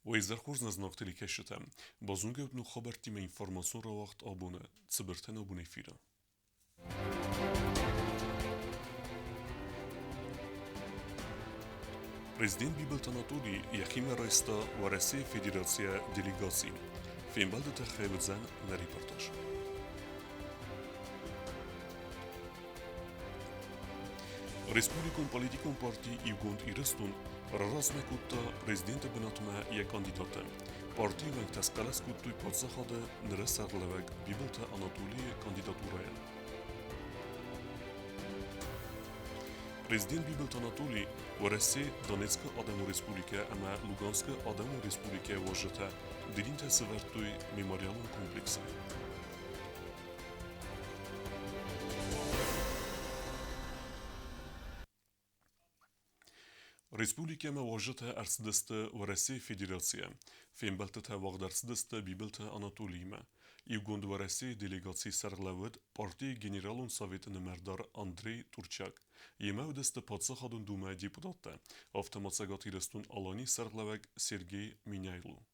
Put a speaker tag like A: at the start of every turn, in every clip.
A: و از در خورز نزناکتری کشتم بازونگه ابنو خبرتی من اینفورماسیون را وقت آبونه تبرتن آبونه فیره. Президент Бибелт Анатолий Яхима Райста و Россия Федерация делегации. Финбалды Тахаевдзан на репортаж. Республикум политикум партии Ивгунд Ирестун разме кутта президента бенатма я кандидата. Партии ванг таскалас куттуй подсахада нересарлевек Бибелта Анатолия кандидатурая. Президент Бибелт Анатолий و Россия Донецка Адаму Республика ама Луганска Адаму Республика вожата дилинта севертуй мемориалум комплекса. Республика ма вожата арсдеста و Россия Федерация. Финбалтата вагдарсдеста Бибелта Анатолийма. Ивгунд و Россия делегации сарлавд партии генералун Совета Немердар Андрей Турчак. Ема удеста подсахадун дума депутата. Автоматсагати рестун Алани сарлавек Сергей Миняйлу.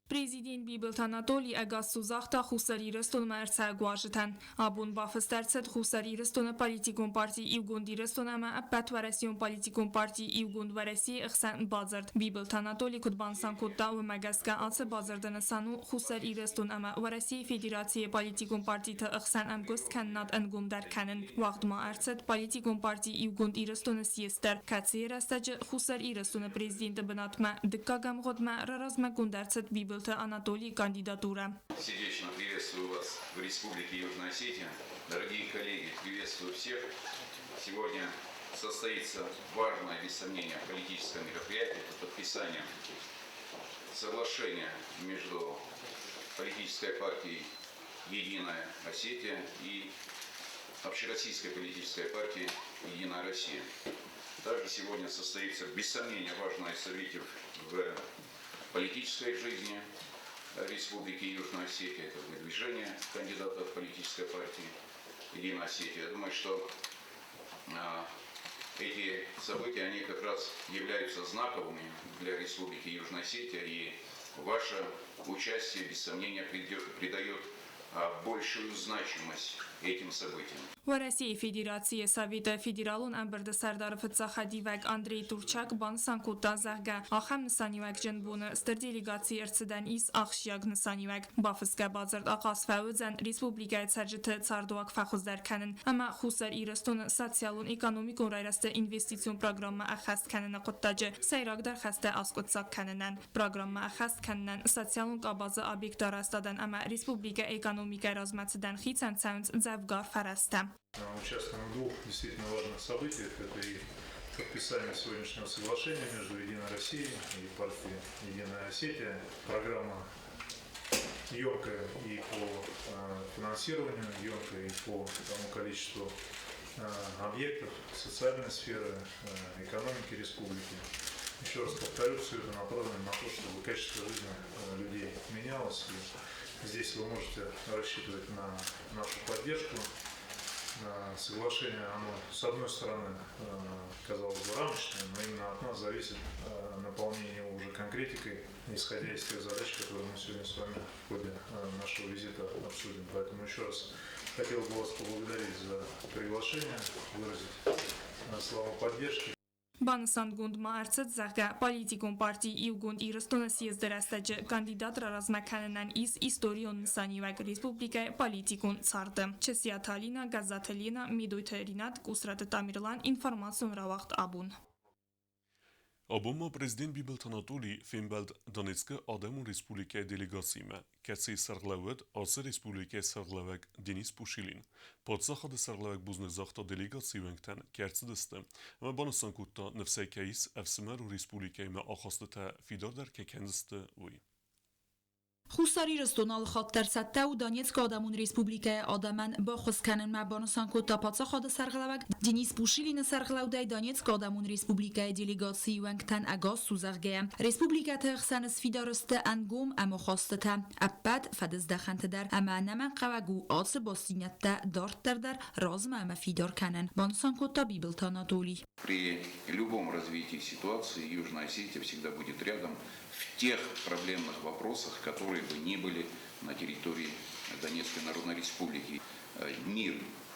B: Президент Бибелт Анатолий Агасузахта Хусарирестон Мерцагуажетан. Абун Бафестерцет Хусарирестон политикум партии Ивгундирестон ама Апатварасион политикум партии Ивгундвараси Ихсан Базард. Бибелт Анатолий Кудбансан Кутта و Магаска Алце Базарденасану Хусарирестон ама Вараси Федерации политикум партии та Ихсан Амгуст Каннат Ангум дар Канен. Вагдма Арцет политикум партии Ивгундирестон Сиестер. Кацирастач Хусарирестон президента Бенатма Деккагам Годма Раразма Гундарцет Бибелт Анатолий кандидатура.
C: Сердечно приветствую вас в Республике Южная Осетия. Дорогие коллеги, приветствую всех. Сегодня состоится важное, без сомнения, политическое мероприятие. Это подписание соглашения между политической партией «Единая Осетия» и общероссийской политической партией «Единая Россия». Также сегодня состоится, без сомнения, важное событие в политической жизни Республики Южная Осетия, это выдвижение кандидатов политической партии «Единая Осетия». Я думаю, что эти события, они как раз являются знаковыми для Республики Южная Осетия, и ваше участие, без сомнения, придает большую значимость этим событиям.
B: و Россия Федерации Совета Федералун Амберде Сардар Фцахадивак Андрей Турчак Бансан Кута Захга Ахам Нсанивак Дженбуны Стер делегации Эрцеден Ис Ахшияг Нсанивак Бафыска Базард Ахас Фаудзен Республика Цаджите Цардуак Фахуздар Канен Ама Хусар Ирестун Социалун Экономикун Райрасте Инвестицион программа Ахаст Канена Куттаджи Сайрак дар Хасте Аскутсак Каненен Программа Ахаст Каненен Социалун Кабазы Объекта Растадан Ама Республика Экономика Размацедан Хицан Цаунц Завгар Фараста.
D: Участвуем в двух действительно важных событиях. Это и подписание сегодняшнего соглашения между Единой Россией и партией Единая Осетия. Программа емкая и по финансированию, емкая и по тому количеству объектов социальной сферы, экономики республики. Еще раз повторю, все это направлено на то, чтобы качество жизни людей менялось. И здесь вы можете рассчитывать на нашу поддержку. Соглашение, оно, с одной стороны, казалось бы, рамочное, но именно от нас зависит наполнение его уже конкретикой, исходя из тех задач, которые мы сегодня с вами в ходе нашего визита обсудим. Поэтому еще раз хотел бы вас поблагодарить за приглашение, выразить слова поддержки.
B: Բանսանդգունդ մարտցած զաղգա պոլիտիկոն պարտի իուգունդ իրստոնս եզդրաստաճը կանդիդատ ռազմականանան իս իստորիոն նսանիվակ ռեսպուբլիկայ պոլիտիկոն ցարտը չսիաթալինա գազաթելինա միդույթերինատ կուսրատը տամիրլան ինֆորմացիոն ռավախտ աբուն
A: Обома президент Бибелт Анатолий Финбалд Донецка Адаму Республика делегацияма, кацей сарлавет Асы Республика сарлавек Денис Пушилин. Подсахады сарлавек бузны захта делегации венктен керцедесте, ама банасан кутта нефсай каис Эфсимеру Республика има ахастата фидар дар кекендесте уй.
E: خوساری رستونال خاطر سته و دانیتسک آدمون ریسپوبلیکای آدمان با خسکنن مبانسان که تا پاتسا خود سرغلوک دینیس بوشیلین سرغلو دای دانیتسک آدمون ریسپوبلیکای دیلیگاسی ونگتن اگاز سوزغگه ریسپوبلیکات خسنس فیدارست انگوم اما خواسته ابد فدز دخنت در اما نمن قوگو آس باستینت دارت در رازم اما فیدار کنن بانسان که تا بیبلتا ناتولی.
C: При любом развитии ситуации Южная Осетия всегда будет рядом в тех проблемных вопросах, которые бы не были на территории Донецкой Народной Республики. Мир,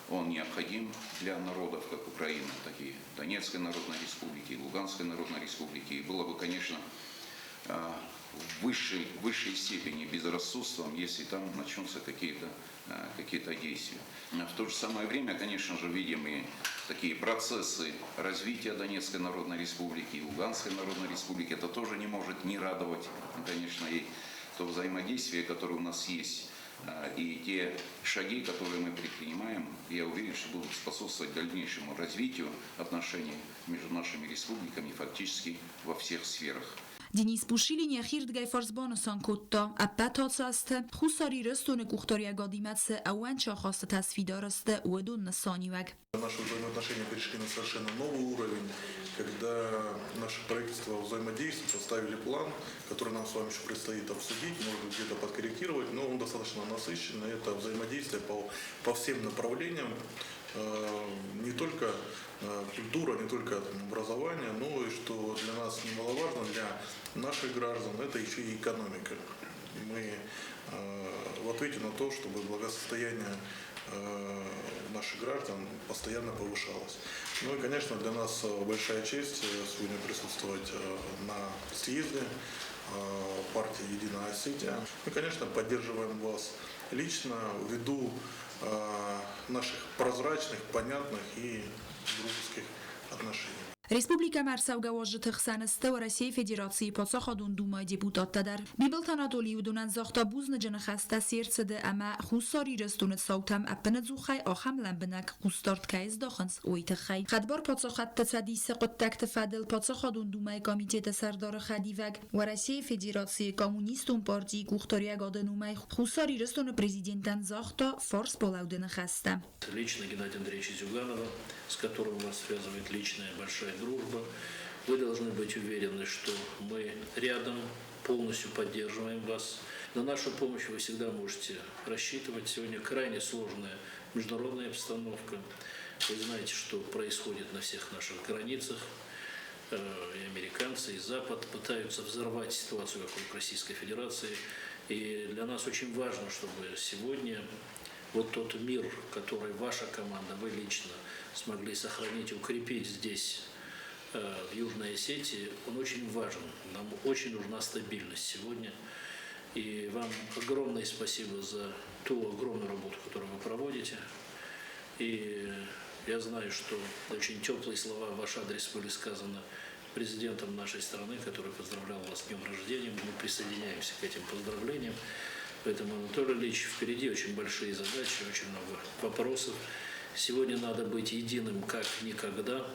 C: он необходим для народов как Украины, так и Донецкой Народной Республики, Луганской Народной Республики. И было бы, конечно, в высшей степени безрассудством, если там начнутся какие-то действия. В то же самое время, конечно же, видим и такие процессы развития Донецкой Народной Республики и Луганской Народной Республики. Это тоже не может не радовать, конечно, и то взаимодействие, которое у нас есть, и те шаги, которые мы предпринимаем, я уверен, что будут способствовать дальнейшему развитию отношений между нашими республиками фактически во всех сферах.
E: دینیس بوشیلین یخیرد گای فرزبان سانکوتا ابتات است خوساری رستون کختاری اگادیمت اوان چه خواست تصفیدار است و دون نسانی وگ.
F: Наши взаимоотношения перешли на совершенно новый уровень, когда наши правительства взаимодействуют, составили план, который нам с вами еще предстоит обсудить, может быть где-то подкорректировать, но он достаточно насыщенный. Это взаимодействие по всем направлениям, не только культура, не только образование, но и что для нас немаловажно, для наших граждан, это еще и экономика. Мы в ответе на то, чтобы благосостояние наших граждан постоянно повышалось. Ну и, конечно, для нас большая честь сегодня присутствовать на съезде партии «Единая Осетия». Мы, конечно, поддерживаем вас лично ввиду наших прозрачных, понятных и дружеских отношений.
E: Республика Марсауга واجد خسانسته و رسیه فدراسیی پاسخ دون دومای دیپوتات در بیبلتان آدولی و دونن زاختا بوز نجن خسته سیرسده اما خوصاری رستونت صوتم اپنت زوخای آخم لنبنک خوستارت کایز داخنس اویت خی خدبار پاسخت تصدیس قدتک تفادل پاسخ دون دومای کمیته سردار خدیوگ و رسیه فدراسیی کمونیستون پارتی کوختاری اگادنومای خوصاری رستون پرزیدنتن زاختا فارس بالاودن خسته.
G: Лично Геннадия Андреевича Зюганова, с которым вас связывает личная большая дружба. Вы должны быть уверены, что мы рядом, полностью поддерживаем вас. На нашу помощь вы всегда можете рассчитывать. Сегодня крайне сложная международная обстановка. Вы знаете, что происходит на всех наших границах. И американцы, и Запад пытаются взорвать ситуацию вокруг Российской Федерации. И для нас очень важно, чтобы сегодня вот тот мир, который ваша команда, вы лично смогли сохранить и укрепить здесь, в Южной Осетии, он очень важен. Нам очень нужна стабильность сегодня. И вам огромное спасибо за ту огромную работу, которую вы проводите. И я знаю, что очень теплые слова в ваш адрес были сказаны президентом нашей страны, который поздравлял вас с днем рождения. Мы присоединяемся к этим поздравлениям. Поэтому, Анатолий Ильич, впереди очень большие задачи, очень много вопросов. Сегодня надо быть единым как никогда.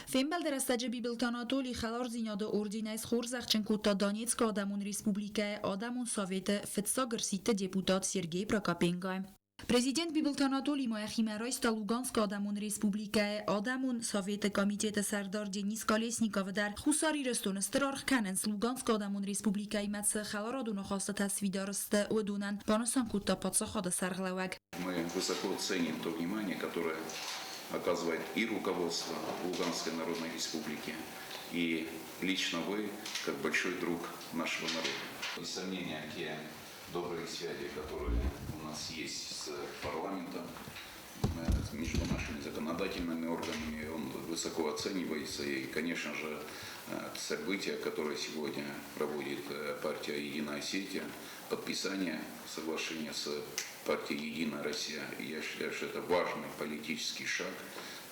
E: فیمبل در استجه بیبلتاناتولی خلار زیناد اردینایز خورزخچن کوتا دانیتسک آدمون ریسپوبلیکای آدمون ساویت فتساگر سیت دیپوتات سرگی پراکاپینگای. Президент Бибелтанатолий Мояхимеройста Луганска Адамун Республикае Адамун Совета Комитета Сардар Денис Колесников дар Хусари Рестон Страрх Каненс Луганска Адамун Республикае Мац Халарадуна Хоста Тасвидарст Удунан Панасан Кутта Пацахада Сарглавак.
C: Мы высоко ценим то внимание, которое оказывает и руководство Луганской Народной Республики, и лично вы, как большой друг нашего народа. Без сомнения, те добрые связи, которые у нас есть с парламентом, между нашими законодательными органами, он высоко оценивается. И, конечно же, события, которые сегодня проводит партия «Единая Осетия», подписание соглашения с партией «Единая Россия», я считаю, что это важный политический шаг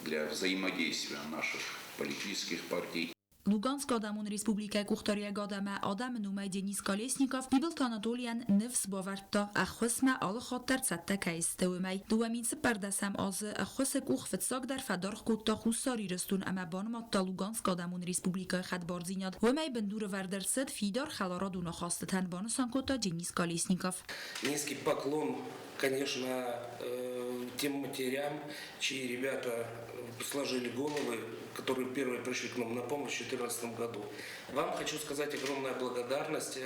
C: для взаимодействия наших политических партий.
E: Lugansk Adamın Respublikaya Kuxtarıya Gadama Adam Numay Deniz Kolesnikov Bibelt Anatolian nefs bavarta أخوسما آل خاطر سته کایسته و می دوامین سپردسم از أخوس کوخ فتساق در فدار کوتا خوساری رستون اما بانمات تا لوگانسک آدمون ریسپوبلیکای خد بارزیناد و می بندور وردرسد فیدار خلارا دونا خواستتن بانسان کوتا دنیز کالسنیکوف.
H: Низкий поклон, конечно, тем матерям, чьи ребята сложили головы, которые первые пришли к нам на помощь в 2014 году. Вам хочу сказать огромная благодарность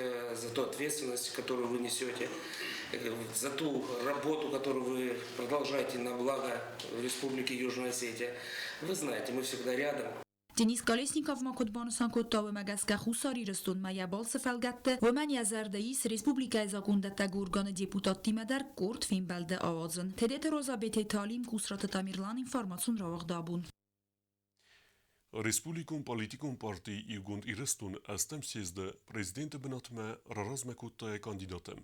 H: за ту ответственность, которую вы несете, за ту работу, которую вы продолжаете на благо Республики Южная Осетия. Вы знаете, мы всегда рядом.
E: دنیز کالسنیکوف ما کد بانسان کد تا و مگسکه خوساری رستون ما یبال سفلگته و من یزردهیس ریسپوبلیکای زاگونده تا گورگان دیپوتات تیمه در کورد فین بلده آوازن. تدیت روزا بیت تعلیم کوسرات تامیرلان اینفارماسون را وقدابون.
A: Respublikum Politikum Parti Jugend Irestun estem sjezde prezidente benatme rarazme kuttaje kandidatem.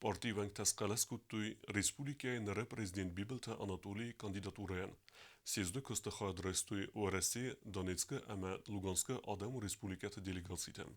A: Parti venk tesqales kuttui Respublikaje nere prezident Bibelte Anatoli kandidaturejen. Sjezde köste khadrestui ORSC Donetske ama Luganske Adamı Respublikate delegatsitem.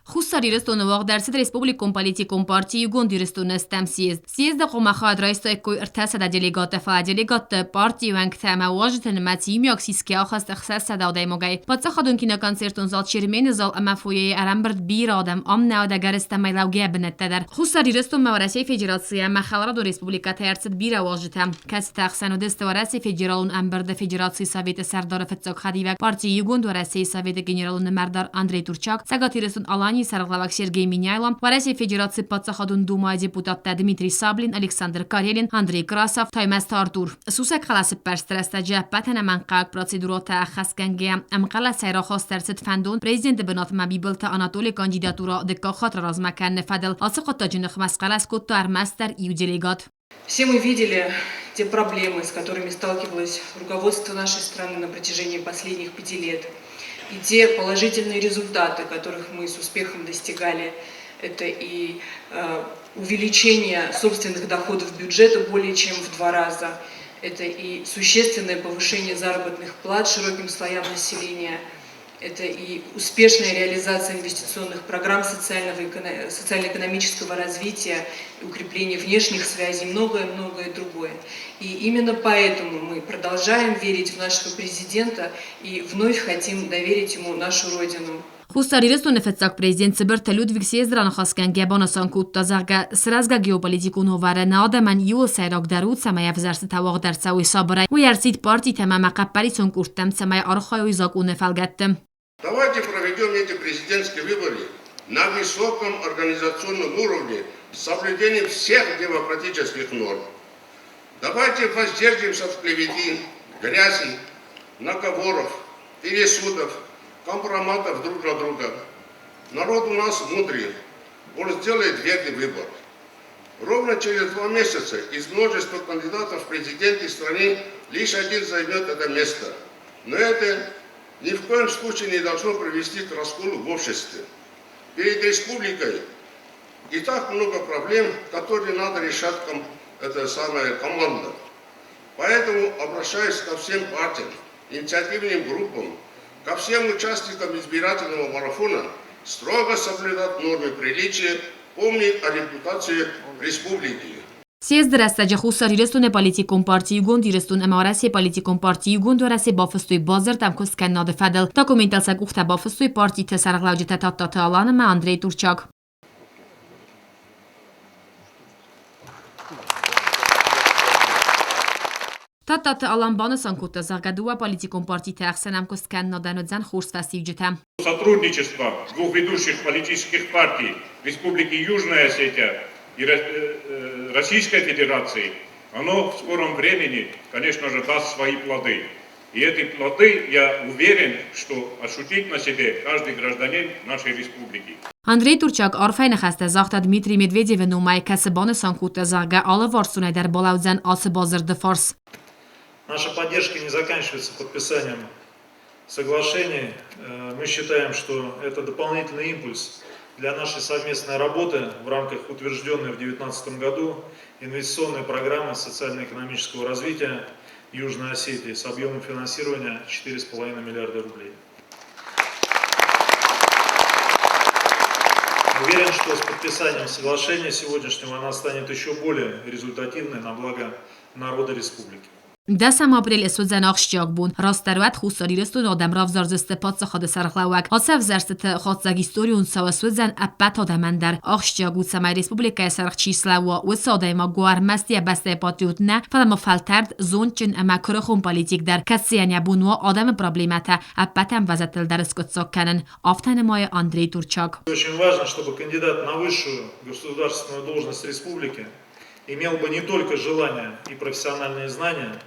I: خوساری رستون واق درصد رسپوبلیکوم پالیتیکوم پارتی یوگوندی رستون استم سیزد قوم خواهد رئیس اکوی ارتسد دلیگات فاجلیگات پارتی ونگ تما واجتن متیم یاکسیس که آخست اخصاص داده مگای پس خودون کینا کنسرتون زال چرمین زال اما فویه ارمبرد بیر آدم نود گرست میلاوگی بنت در خوساری رستون مورسی فدراسیه مخالرد رسپوبلیکات ارتسد بیر واجتم کس تخسن و دست ورسی فدرالون امبرد فدراسی سویت سردار فتساق خدیوک پارتی یوگوند ورسی سویت گنرالون مردار اندری تورچاک سگاتی رستون Сарглавак Сергей Миняйлом, в России Федерации подсаходун Дума депутаты Дмитрий Саблин, Александр Карелин, Андрей Красов, Таймест Артур. Сусек خلاص перстресте جهبتن منقاق процедурات خسکنگه امقلا سیرا خواسترست فندون президент بنات مبیبلت آناتولی کاندیداتورا دکا خاطر رازمکن فدل آسقط جنخ مسقلس کت армастер и делегат.
J: Все мы видели те проблемы, с которыми сталкивалось руководство нашей страны на протяжении последних 5 лет. И те положительные результаты, которых мы с успехом достигали, это и увеличение собственных доходов бюджета более чем в 2 раза, это и существенное повышение заработных плат широким слоям населения, это и успешная реализация инвестиционных программ социально-экономического развития, укрепление внешних связей, многое-многое другое. И именно поэтому мы продолжаем верить в нашего президента и вновь хотим доверить ему нашу родину.
I: خوستاری رستون فتساق президент Сибирта Людвиг Сездран خواستگنگه بانسان کود تازاق سرازگا گیوپولیتیکون هواره نادمان یول سیراک درود سمایه وزارت تواق در سوی صابره و یرسید پارتی تمام قبلی سون کورتم سمایه آرخای زاگونه فلگتم.
K: Давайте проведем эти президентские выборы на высоком организационном уровне с соблюдением всех демократических норм. Давайте воздержимся от клеветы, грязи, наговоров, пересудов, компроматов друг на друга. Народ у нас мудрый, он сделает верный выбор. Ровно через 2 месяца из множества кандидатов в президенты страны лишь один займет это место. Но это ни в коем случае не должно привести к расколу в обществе. Перед республикой и так много проблем, которые надо решать командно. Поэтому обращаюсь ко всем партиям, инициативным группам, ко всем участникам избирательного марафона строго соблюдать нормы приличия, помнить о репутации республики.
I: سیزد رستجه خوستاری رستون پالیتیکوم پارتی یوگوند رستون امارسی پالیتیکوم پارتی یوگوند و رسی بافستوی بازر تم کس کناد فدل داکومنتال سگ اخت بافستوی پارتی تسرقلاوجه تات آلان ما اندری تورچاک. تات آلان بانسان کوت زاگدوا پالیتیکوم پارتی تاخسنم کس کنادن و زن خورس فسیوجتم.
L: Сотрудничество 2 ведущих политических партий Республики Южная Осетия и Российской Федерации, оно в скором времени, конечно же, даст свои плоды. И эти плоды, я уверен, что ощутит на себе каждый гражданин нашей республики.
I: Андрей Турчак арфайн хасте زاخت دمیتری مدویدیو نومای کسبان سانکوت زاگا آل وارسونه در بالاوزن آس بازر دفارس.
D: Наша поддержка не заканчивается подписанием соглашений. Мы считаем, что это дополнительный импульс для нашей совместной работы в рамках утвержденной в 2019 году инвестиционной программы социально-экономического развития Южной Осетии с объемом финансирования 4,5 миллиарда рублей. Уверен, что с подписанием соглашения сегодняшнего она станет еще более результативной на благо народа республики.
I: Դասամ ապրել էսոձան աղշճակ բուն, ռաստարուատ խուսարի ռստուն ադամ ռավզարզստը պատսախադը սարխլավակ, ասավ զարստը խոցակ իստորիուն սավասոձան ապատ ադամանդար, աղշճակ ուծամայ ռեսպուբլիկայ սարխչի սլավua, ուծադայմա գուար մաստիա բաստայ պատիուտնա, ֆադամա ֆալտարդ զոնչն ամա քրխում պոլիտիկ դար, կացիանյա բունուա ադամը պրոբլեմատա, ապատամ վազատել դար սկոծок կանն, ավտանմայ Андрей Турчак.
D: Очень важно, чтобы кандидат на высшую государственную должность республики имел бы не только желание и профессиональные знания,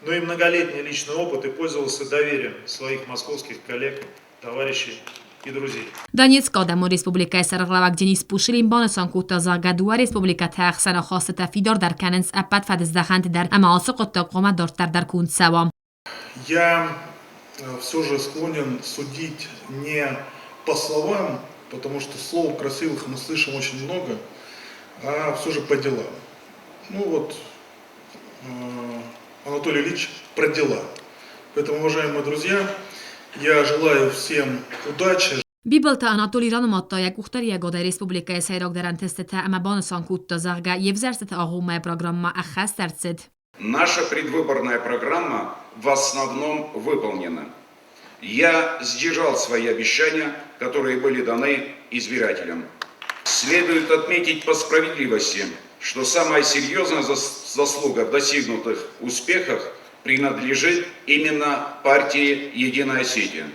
D: но и многолетний личный опыт и пользовался доверием своих московских коллег, товарищей и друзей.
I: Донецк Адаму Республикай сарглавак Денис Пушилин бонусан кутазагадуа Республика Тахсана хосата фидор дар каненс апат фадздахант дар амаасы коттакома дортар дар кунцава.
F: Я все же склонен судить не по словам, потому что слов красивых мы слышим очень много, а все же по делам. Ну вот, Анатолий Ильич про дела. Поэтому, уважаемые друзья, я желаю всем удачи.
I: Bibalta Anatoli Ranomattayek Uxtariya Goday Respublikaya Sayrogdaran testete ama bonusan kuttazarga Евзерстет агумая программа Ахастерцит.
C: Наша предвыборная программа в основном выполнена. Я сдержал свои обещания, которые были даны избирателям. Следует отметить по справедливости, что самая серьезная заслуга в достигнутых успехах принадлежит именно партии «Единая Осетия»,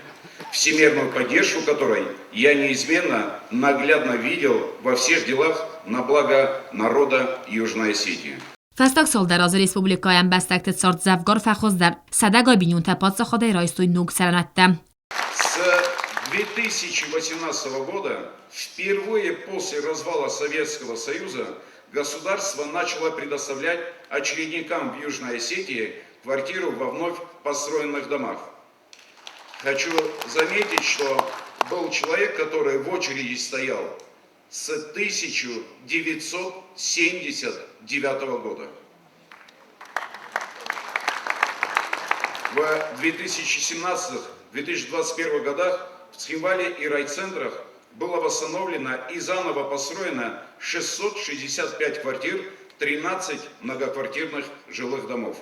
C: всемирную поддержку которой я неизменно наглядно видел во всех делах на благо народа Южной Осетии.
I: Fastag soldaroz Respublikayan bestektet sort Zavgor Fakhozdar Sadaga Binyunta Подсаходай Райстуй Нуг Саранатта.
C: С 2018 года, впервые после развала Советского Союза, государство начало предоставлять очередникам в Южной Осетии квартиру во вновь построенных домах. Хочу заметить, что был человек, который в очереди стоял с 1979 года. В 2017-2021 годах в Цхинвале и райцентрах было восстановлено и заново построено 665 квартир, 13 многоквартирных жилых домов.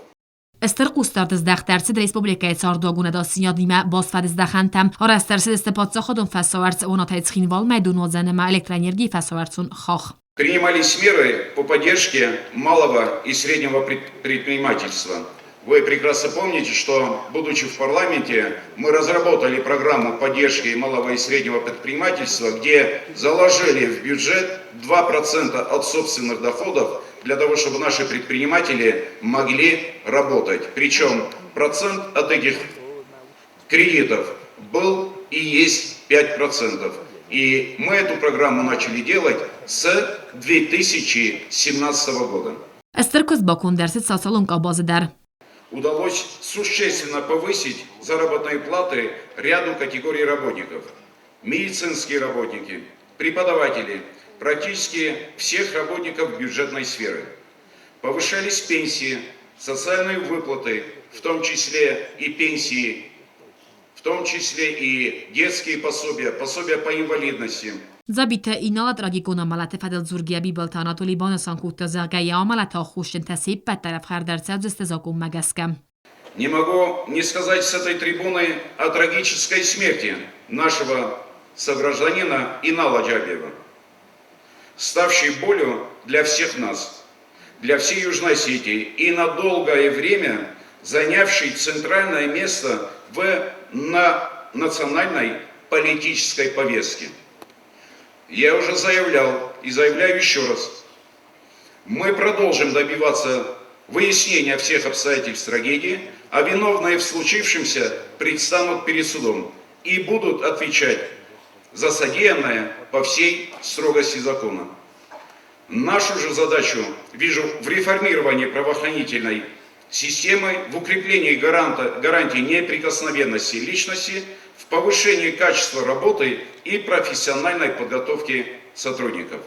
I: Esther Qustardzdaqtarsid Respublikaya Sardoguna da Sinyadima Bosfadzdaqantam Arastarsid Podsaходун Фасоварц Онатay Цхинвал Майдунозанема электроэнергии Фасоварцун Хох.
C: Принимались меры по поддержке малого и среднего предпринимательства. Вы прекрасно помните, что, будучи в парламенте, мы разработали программу поддержки малого и среднего предпринимательства, где заложили в бюджет 2% от собственных доходов для того, чтобы наши предприниматели могли работать. Причем процент от этих кредитов был и есть 5%. И мы эту программу начали делать с 2017 года.
I: Esther Kuzbakundersid Sasalunka Bazidar.
C: Удалось существенно повысить заработные платы ряду категорий работников. Медицинские работники, преподаватели, практически всех работников бюджетной сферы. Повышались пенсии, социальные выплаты, в том числе и пенсии, в том числе и детские пособия, пособия по инвалидности.
I: Zabite inala tragikona malate fadel zurgia bibalta Anatoli Bonasan kuttazargaya amalata khushin tasib taraf хардарцев застезакум магаскам.
C: Не могу не сказать с этой трибуны о трагической смерти нашего согражданина Инала Джабиева, ставшей болью для всех нас, для всей Южной Осетии и на долгое время занявшей центральное место на национальной политической повестке. Я уже заявлял и заявляю еще раз. Мы продолжим добиваться выяснения всех обстоятельств трагедии, а виновные в случившемся предстанут перед судом и будут отвечать за содеянное по всей строгости закона. Нашу же задачу вижу в реформировании правоохранительной системы, в укреплении гарантий неприкосновенности личности, в повышении качества работы и профессиональной подготовки сотрудников.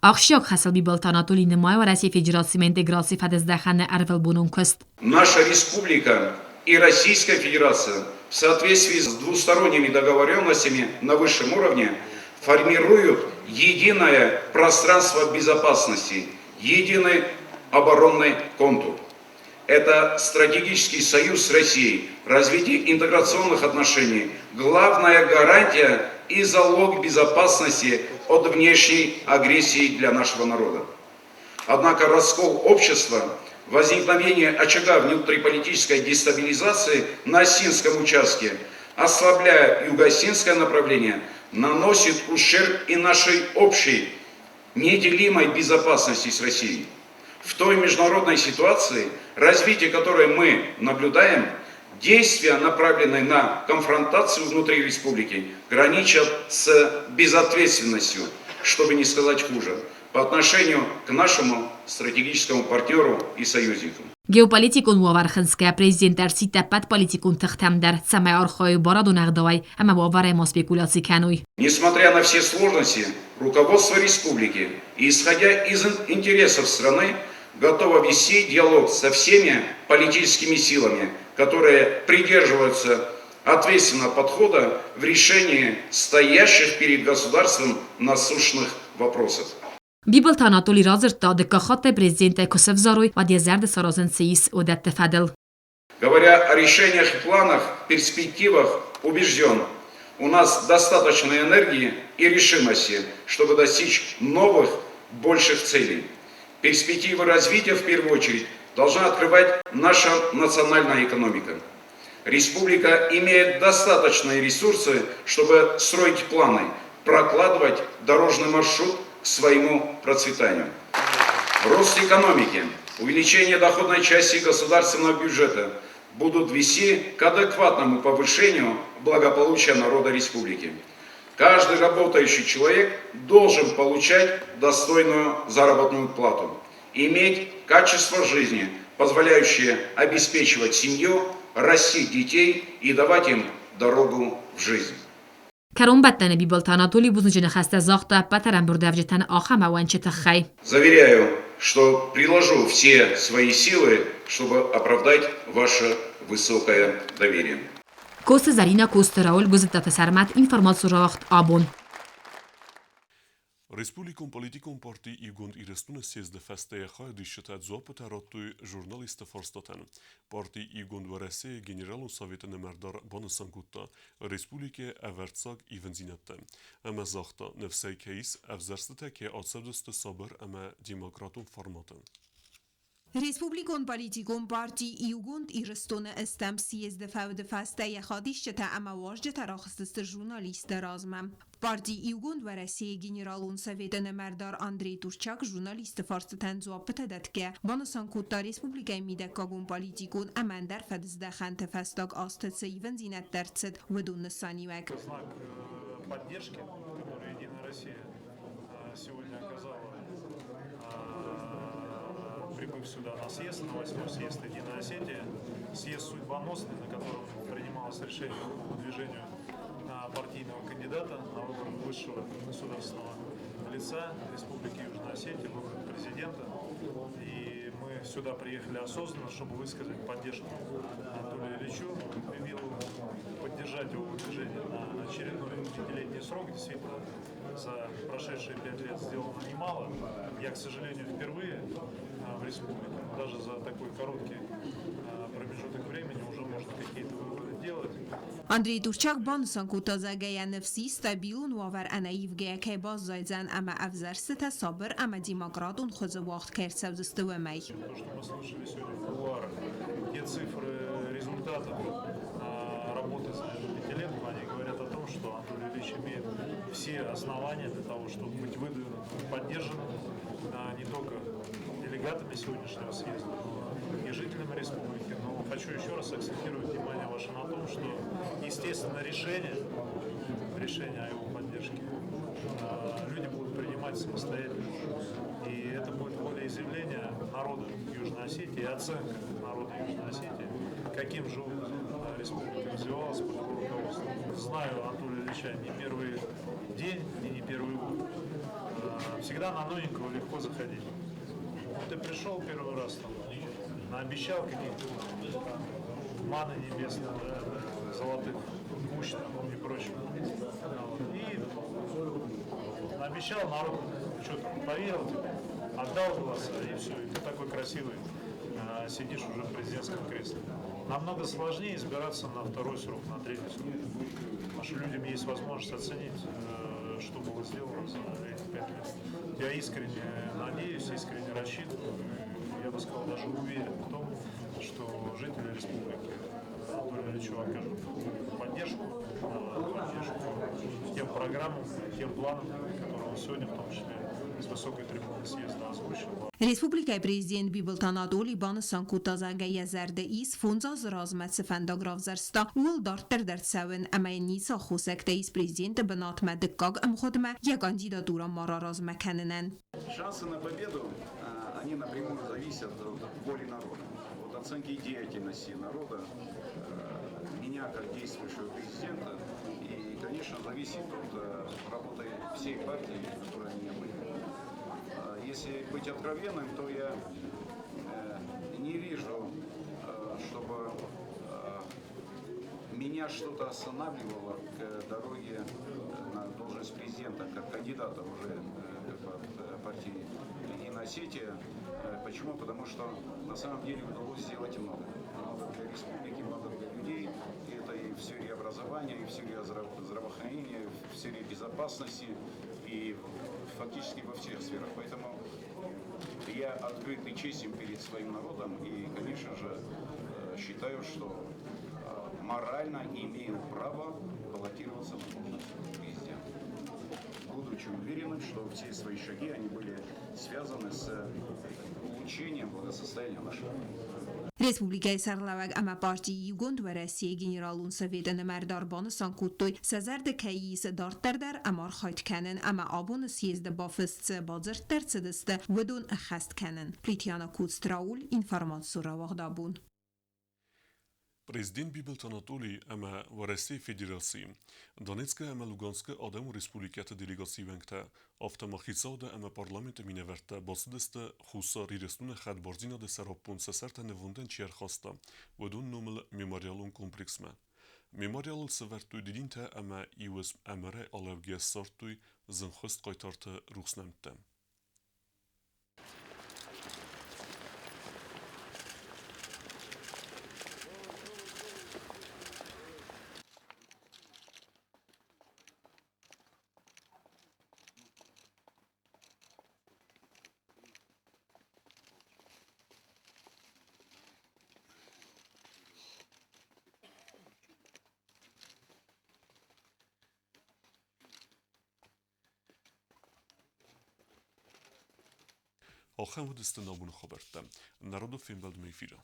I: Ахшок хасал биbalta Anatoli Nemay va Россия Федерации интеграции фадздаханы арвел бунункост.
C: Наша республика и Российская Федерация в соответствии с двусторонними договоренностями на высшем уровне формируют единое пространство безопасности, единый оборонный контур. Это стратегический союз с Россией, развитие интеграционных отношений, главная гарантия и залог безопасности от внешней агрессии для нашего народа. Однако раскол общества, возникновение очага внутриполитической дестабилизации на Осинском участке, ослабляя юго-осинское направление, наносит ущерб и нашей общей, неделимой безопасности с Россией. В той международной ситуации, развитие которой мы наблюдаем, действия, направленные на конфронтацию внутри республики, граничат с безответственностью, чтобы не сказать хуже, по отношению к нашему стратегическому партнеру и союзнику.
I: Geopolitikon uavarkhanskaya prezidentlar sitapat politikon txtamdar samay arxoy baradun aqdaway ama uavaremo спекуляций кануй.
C: Несмотря на все сложности, руководство республики, исходя из интересов страны, готово вести диалог со всеми политическими силами, которые придерживаются ответственного подхода в решении стоящих перед государством насущных вопросов.
I: Bibel Anatoli razırta декахате президента Косовзаруй вадезерде саразенцеис одет тефедел.
C: Говоря о решениях и планах, перспективах, убежден, у нас достаточно энергии и решимости, чтобы достичь новых, больших целей. Перспективы развития, в первую очередь, должна открывать наша национальная экономика. Республика имеет достаточные ресурсы, чтобы строить планы, прокладывать дорожный маршрут к своему процветанию. Рост экономики, увеличение доходной части государственного бюджета будут вести к адекватному повышению благополучия народа республики. Каждый работающий человек должен получать достойную заработную плату, иметь качество жизни, позволяющее обеспечивать семью, растить детей и давать им дорогу в жизнь.
I: Карумбаттан Bibel Anatoli бузнична хаста захта патарам бурдавжитан ахама ванчетахай.
C: Заверяю, что приложу все свои силы, чтобы оправдать ваше высокое доверие.
I: Коста Зарина Костараул бузата сармат информациурахт абон.
A: Республикон политикон парти игонд ирестуне сезде фесте хайдишетат зопета раттуй журналисты форстатан. Парти игонд варесе генералун советы немердар банысангутта республике эверцаг ивензинетте. Ама захта нефсей кейс эвзерстете ке ацевдесте sabır ама демократун форматен.
E: Республикон политикон парти иугунд ирстون استم سیزده فود فسته خادیشت امواج تراخست ژورنالیست رازمم. پارتی ایوگوند ورسی گنرالون سویت نمردار اندری تورچاک ژورنالیست فارس تنزواب پتدت که بانسان کوتا республикай میدکاگون политикон امندر فدزده خانت فستاگ آستت سیون زینت درست ودون نسانیوک.
D: Знак поддержки, который Единая Россия сегодня оказала, прибыв сюда на съезд, на 8-й съезд Единой Осетии, съезд судьбоносный, на котором принималось решение по выдвижению партийного кандидата на выбор высшего государственного лица Республики Южная Осетия, выбор президента. И мы сюда приехали осознанно, чтобы высказать поддержку Анатолию Ильичу Бибилову, поддержать его выдвижение на очередной 5-летний срок. Действительно, за прошедшие 5 лет сделано немало. Я, к сожалению, впервые в республике, даже за такой короткий промежуток времени уже можно какие-то выводы делать.
E: Андрей Турчак бонусан کوتا زگه نفسی استابیلون وآور انایفگه که باز زایزن اما افزرسته صابر اما демократун خود وقت کرد سوزستوه می.
D: То, что мы слышали сегодня в кулуарах, те цифры результатов работы за эту пятилетку, они говорят о том, что Анатолий Ильич имеет все основания для того, чтобы быть выдвинутым, поддержанным не только делегатами сегодняшнего съезда, но и жителями республики. Но хочу еще раз акцентировать внимание ваше на том, что, естественно, решение о его поддержке люди будут принимать самостоятельно. И это будет волеизъявление народа Южной Осетии и оценка народа Южной Осетии, каким же образом республика развивалась под его руководством. Знаю Анатолия Ильича не первый день и не первый год. Всегда на новенького легко заходить. Ты пришел первый раз, там, наобещал каких-то маны небесных, золотых кущ и прочего. И на Обещал, народ, что там, поверил тебе, отдал голоса, и все, и ты такой красивый сидишь уже в президентском кресле. Намного сложнее избираться на второй срок, на третий срок. Потому что людям есть возможность оценить, что было сделано за эти 5 лет. Я искренне надеюсь, искренне рассчитываю, я бы сказал, даже уверен в том, что жители республики Анатолию Ильичу окажут поддержку тем программам, тем планам, которые он сегодня, в том числе, из высокой трибуны съезда озвучил.
E: Respublikai prezident Bibiltan Adoli banısan kutazagaya zərdə is funza zrazmet sefendagrav zərsta ul dartır dərsəvin əməyinisa xusəkdə is prezident bənatmə diqqaq əmxodmə ya kandidatura mararaz məkəninen.
C: Шансы на победу, они напрямую зависят от воли народа, от оценки деятельности народа, меня как действующего президента, и, конечно, зависит от работы всей партии, которая меня были. Если быть откровенным, то я не вижу, чтобы меня что-то останавливало к дороге на должность президента, как кандидата уже от партии «Единая Осетия». Почему? Потому что на самом деле удалось сделать много. Много для республики, много для людей. И это и в сфере образования, и в сфере здравоохранения, и в сфере безопасности, и фактически во всех сферах. Поэтому я открыт и честен перед своим народом. И, конечно же, считаю, что морально имею право баллотироваться на должность президента. Будучи уверенным, что все свои шаги они были связаны с улучшением благосостояния нашего народа.
E: Respublikai Sərləvəq Əmə Partiyi Gund və Rəsiyə Generalun Sovetini Mərdarbanı Sankuttoy Səzərdə Kəyis Dartdərdər Əmar Xaytkənin Əmə Abun Siyezdə Bafıstı Bazırtdər Cıdısты Vıdun Əxəstkənin. Plityana Kudstraul informatsura Vağdabun.
A: Президент Бибилт Анатолий эма в России Федерации. Донецкая эма Луганская Адам Республиката делегации венкта. Автомахицауда эма парламента миневерта басыдысты хуса рирестуна хад борзина де сарапун сесарта невунден чиерхаста. Водун номл мемориалун комплексме. Мемориал севертуй дидинта эма иуэс эмере алевгия сартуй зынхост кайтарта рухснамта. آخر بود استنابون خبرتم. نرادو فیلم بلد میفیره.